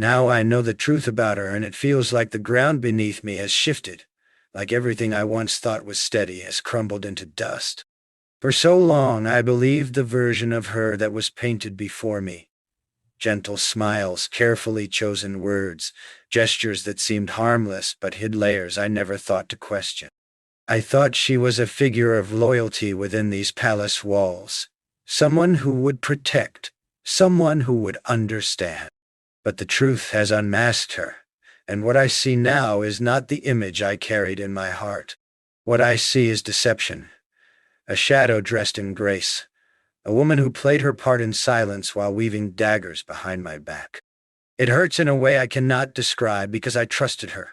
Now I know the truth about her, and it feels like the ground beneath me has shifted, like everything I once thought was steady has crumbled into dust. For so long I believed the version of her that was painted before me. Gentle smiles, carefully chosen words, gestures that seemed harmless but hid layers I never thought to question. I thought she was a figure of loyalty within these palace walls, someone who would protect, someone who would understand. But the truth has unmasked her, and what I see now is not the image I carried in my heart. What I see is deception, a shadow dressed in grace, a woman who played her part in silence while weaving daggers behind my back. It hurts in a way I cannot describe because I trusted her,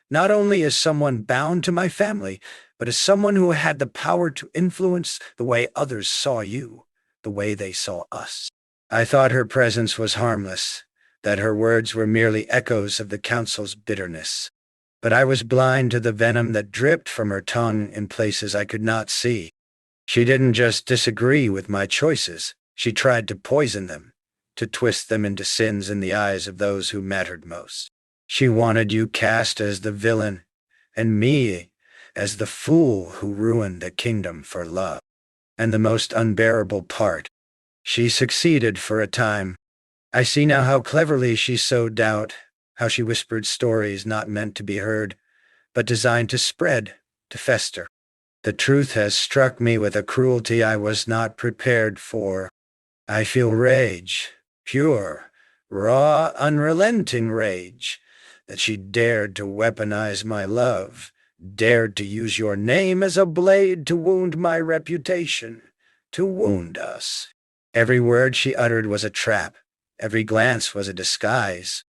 not only as someone bound to my family, but as someone who had the power to influence the way others saw you, the way they saw us. I thought her presence was harmless, that her words were merely echoes of the council's bitterness. But I was blind to the venom that dripped from her tongue in places I could not see. She didn't just disagree with my choices, she tried to poison them, to twist them into sins in the eyes of those who mattered most. She wanted you cast as the villain, and me as the fool who ruined a kingdom for love. And the most unbearable part, she succeeded for a time. I see now how cleverly she sowed doubt, how she whispered stories not meant to be heard, but designed to spread, to fester. The truth has struck me with a cruelty I was not prepared for. I feel rage, pure, raw, unrelenting rage, that she dared to weaponize my love, dared to use your name as a blade to wound my reputation, to wound us. Every word she uttered was a trap, every glance was a disguise,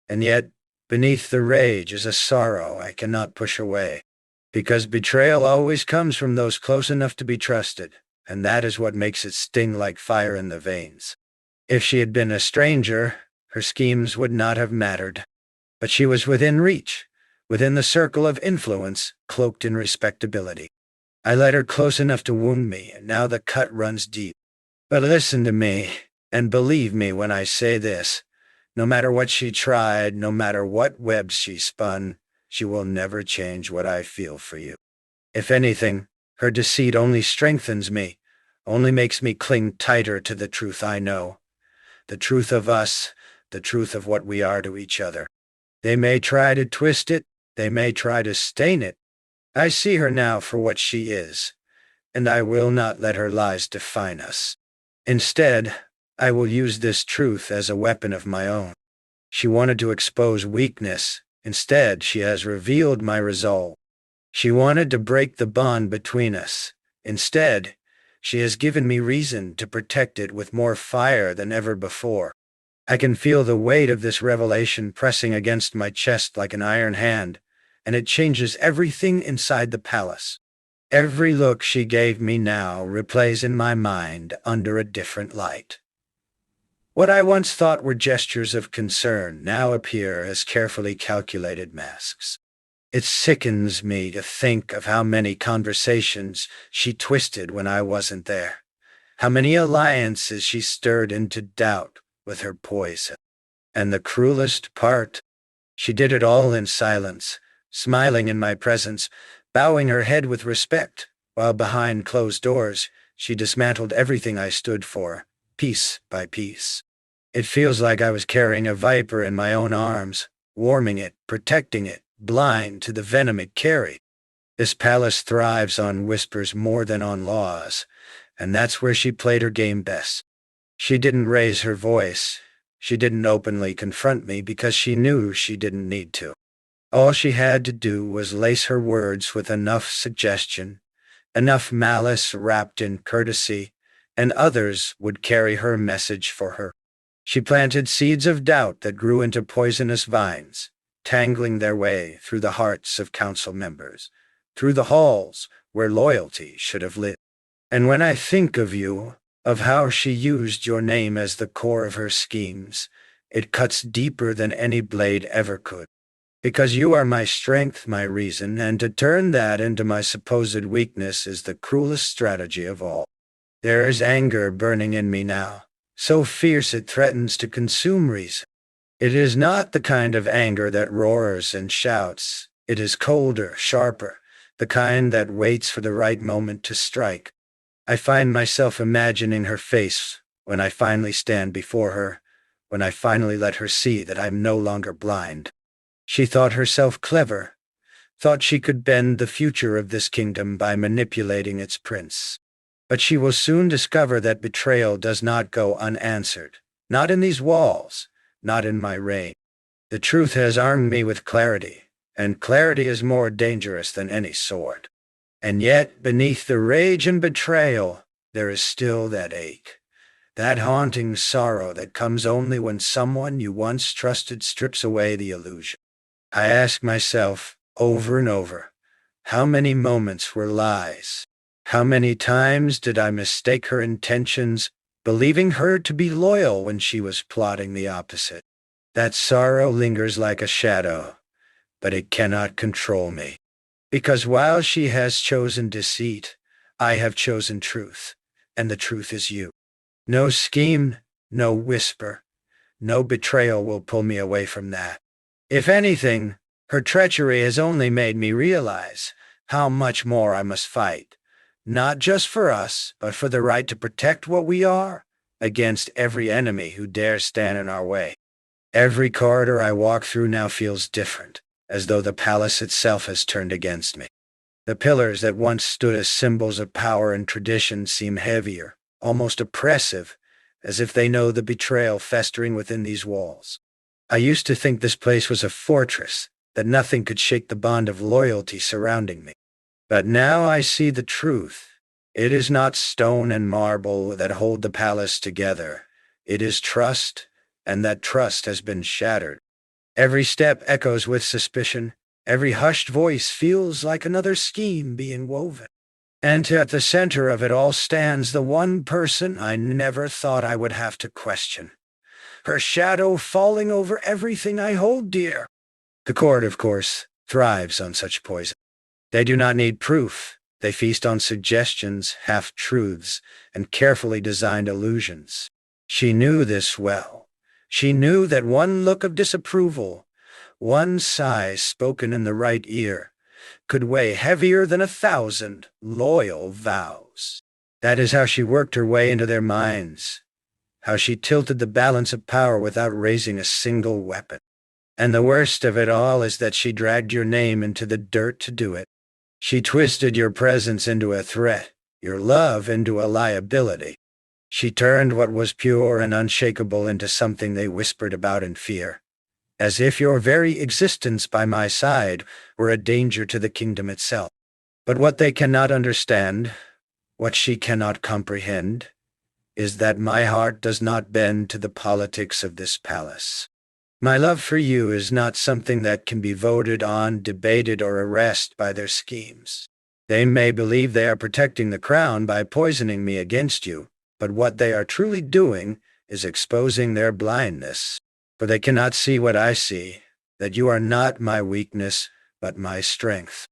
and yet beneath the rage is a sorrow I cannot push away. Because betrayal always comes from those close enough to be trusted, and that is what makes it sting like fire in the veins. If she had been a stranger, her schemes would not have mattered. But she was within reach, within the circle of influence, cloaked in respectability. I let her close enough to wound me, and now the cut runs deep. But listen to me, and believe me when I say this. No matter what she tried, no matter what webs she spun, she will never change what I feel for you. If anything, her deceit only strengthens me, only makes me cling tighter to the truth I know. The truth of us, the truth of what we are to each other. They may try to twist it, they may try to stain it. I see her now for what she is, and I will not let her lies define us. Instead, I will use this truth as a weapon of my own. She wanted to expose weakness. Instead, she has revealed my resolve. She wanted to break the bond between us. Instead, she has given me reason to protect it with more fire than ever before. I can feel the weight of this revelation pressing against my chest like an iron hand, and it changes everything inside the palace. Every look she gave me now replays in my mind under a different light. What I once thought were gestures of concern now appear as carefully calculated masks. It sickens me to think of how many conversations she twisted when I wasn't there, how many alliances she stirred into doubt with her poison. And the cruelest part, she did it all in silence, smiling in my presence, bowing her head with respect, while behind closed doors she dismantled everything I stood for, piece by piece. It feels like I was carrying a viper in my own arms, warming it, protecting it, blind to the venom it carried. This palace thrives on whispers more than on laws, and that's where she played her game best. She didn't raise her voice. She didn't openly confront me because she knew she didn't need to. All she had to do was lace her words with enough suggestion, enough malice wrapped in courtesy, and others would carry her message for her. She planted seeds of doubt that grew into poisonous vines, tangling their way through the hearts of council members, through the halls where loyalty should have lived. And when I think of you, of how she used your name as the core of her schemes, it cuts deeper than any blade ever could. Because you are my strength, my reason, and to turn that into my supposed weakness is the cruelest strategy of all. There is anger burning in me now, so fierce it threatens to consume reason. It is not the kind of anger that roars and shouts. It is colder, sharper, the kind that waits for the right moment to strike. I find myself imagining her face when I finally stand before her, when I finally let her see that I'm no longer blind. She thought herself clever, thought she could bend the future of this kingdom by manipulating its prince. But she will soon discover that betrayal does not go unanswered. Not in these walls, not in my reign. The truth has armed me with clarity, and clarity is more dangerous than any sword. And yet, beneath the rage and betrayal, there is still that ache, that haunting sorrow that comes only when someone you once trusted strips away the illusion. I ask myself, over and over, how many moments were lies? How many times did I mistake her intentions, believing her to be loyal when she was plotting the opposite? That sorrow lingers like a shadow, but it cannot control me. Because while she has chosen deceit, I have chosen truth, and the truth is you. No scheme, no whisper, no betrayal will pull me away from that. If anything, her treachery has only made me realize how much more I must fight, not just for us, but for the right to protect what we are against every enemy who dares stand in our way. Every corridor I walk through now feels different, as though the palace itself has turned against me. The pillars that once stood as symbols of power and tradition seem heavier, almost oppressive, as if they know the betrayal festering within these walls. I used to think this place was a fortress, that nothing could shake the bond of loyalty surrounding me. But now I see the truth. It is not stone and marble that hold the palace together. It is trust, and that trust has been shattered. Every step echoes with suspicion. Every hushed voice feels like another scheme being woven. And at the center of it all stands the one person I never thought I would have to question. Her shadow falling over everything I hold dear. The court, of course, thrives on such poison. They do not need proof. They feast on suggestions, half-truths, and carefully designed illusions. She knew this well. She knew that one look of disapproval, one sigh spoken in the right ear, could weigh heavier than 1,000 loyal vows. That is how she worked her way into their minds, how she tilted the balance of power without raising a single weapon. And the worst of it all is that she dragged your name into the dirt to do it. She twisted your presence into a threat, your love into a liability. She turned what was pure and unshakable into something they whispered about in fear, as if your very existence by my side were a danger to the kingdom itself. But what they cannot understand, what she cannot comprehend, is that my heart does not bend to the politics of this palace. My love for you is not something that can be voted on, debated, or erased by their schemes. They may believe they are protecting the crown by poisoning me against you, but what they are truly doing is exposing their blindness. For they cannot see what I see, that you are not my weakness, but my strength.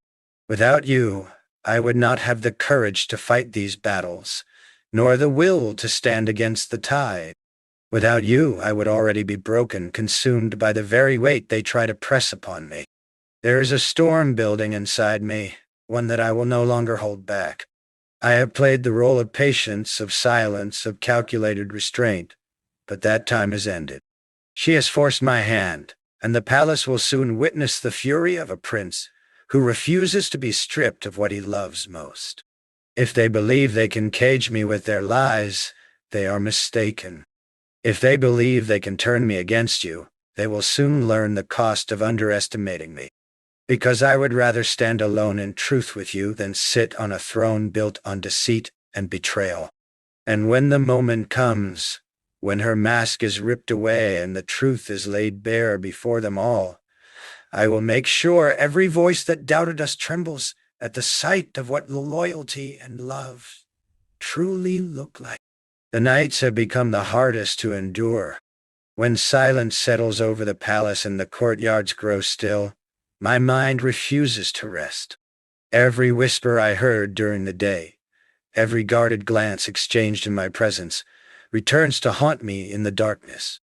Without you, I would not have the courage to fight these battles, nor the will to stand against the tide. Without you, I would already be broken, consumed by the very weight they try to press upon me. There is a storm building inside me, one that I will no longer hold back. I have played the role of patience, of silence, of calculated restraint, but that time is ended. She has forced my hand, and the palace will soon witness the fury of a prince who refuses to be stripped of what he loves most. If they believe they can cage me with their lies, they are mistaken. If they believe they can turn me against you, they will soon learn the cost of underestimating me. Because I would rather stand alone in truth with you than sit on a throne built on deceit and betrayal. And when the moment comes, when her mask is ripped away and the truth is laid bare before them all, I will make sure every voice that doubted us trembles at the sight of what loyalty and love truly look like. The nights have become the hardest to endure. When silence settles over the palace and the courtyards grow still, my mind refuses to rest. Every whisper I heard during the day, every guarded glance exchanged in my presence, returns to haunt me in the darkness.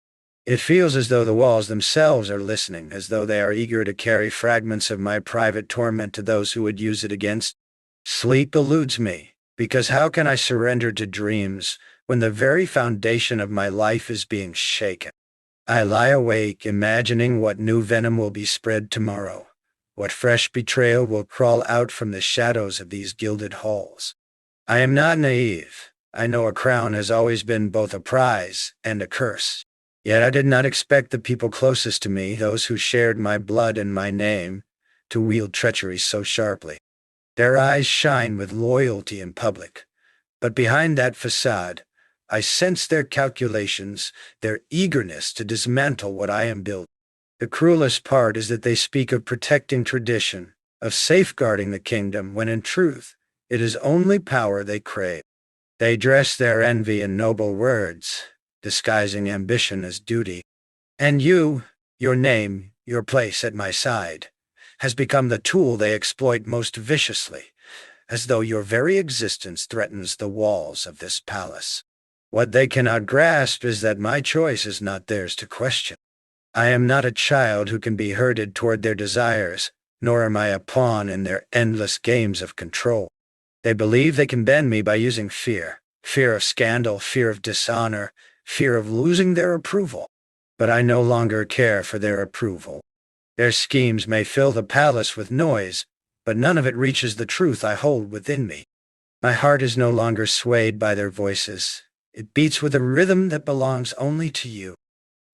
It feels as though the walls themselves are listening, as though they are eager to carry fragments of my private torment to those who would use it against. Sleep eludes me, because how can I surrender to dreams when the very foundation of my life is being shaken? I lie awake, imagining what new venom will be spread tomorrow, what fresh betrayal will crawl out from the shadows of these gilded halls. I am not naive. I know a crown has always been both a prize and a curse. Yet I did not expect the people closest to me, those who shared my blood and my name, to wield treachery so sharply. Their eyes shine with loyalty in public, but behind that facade, I sense their calculations, their eagerness to dismantle what I am building. The cruelest part is that they speak of protecting tradition, of safeguarding the kingdom, when in truth, it is only power they crave. They dress their envy in noble words, disguising ambition as duty. And you, your name, your place at my side, has become the tool they exploit most viciously, as though your very existence threatens the walls of this palace. What they cannot grasp is that my choice is not theirs to question. I am not a child who can be herded toward their desires, nor am I a pawn in their endless games of control. They believe they can bend me by using fear, fear of scandal, fear of dishonor, fear of losing their approval. But I no longer care for their approval. Their schemes may fill the palace with noise, but none of it reaches the truth I hold within me. My heart is no longer swayed by their voices. It beats with a rhythm that belongs only to you.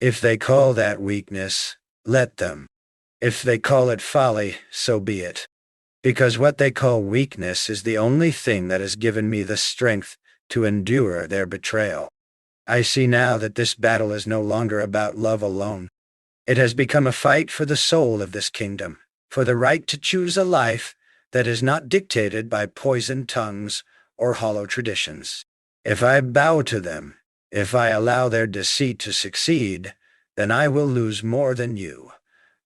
If they call that weakness, let them. If they call it folly, so be it. Because what they call weakness is the only thing that has given me the strength to endure their betrayal. I see now that this battle is no longer about love alone. It has become a fight for the soul of this kingdom, for the right to choose a life that is not dictated by poisoned tongues or hollow traditions. If I bow to them, if I allow their deceit to succeed, then I will lose more than you.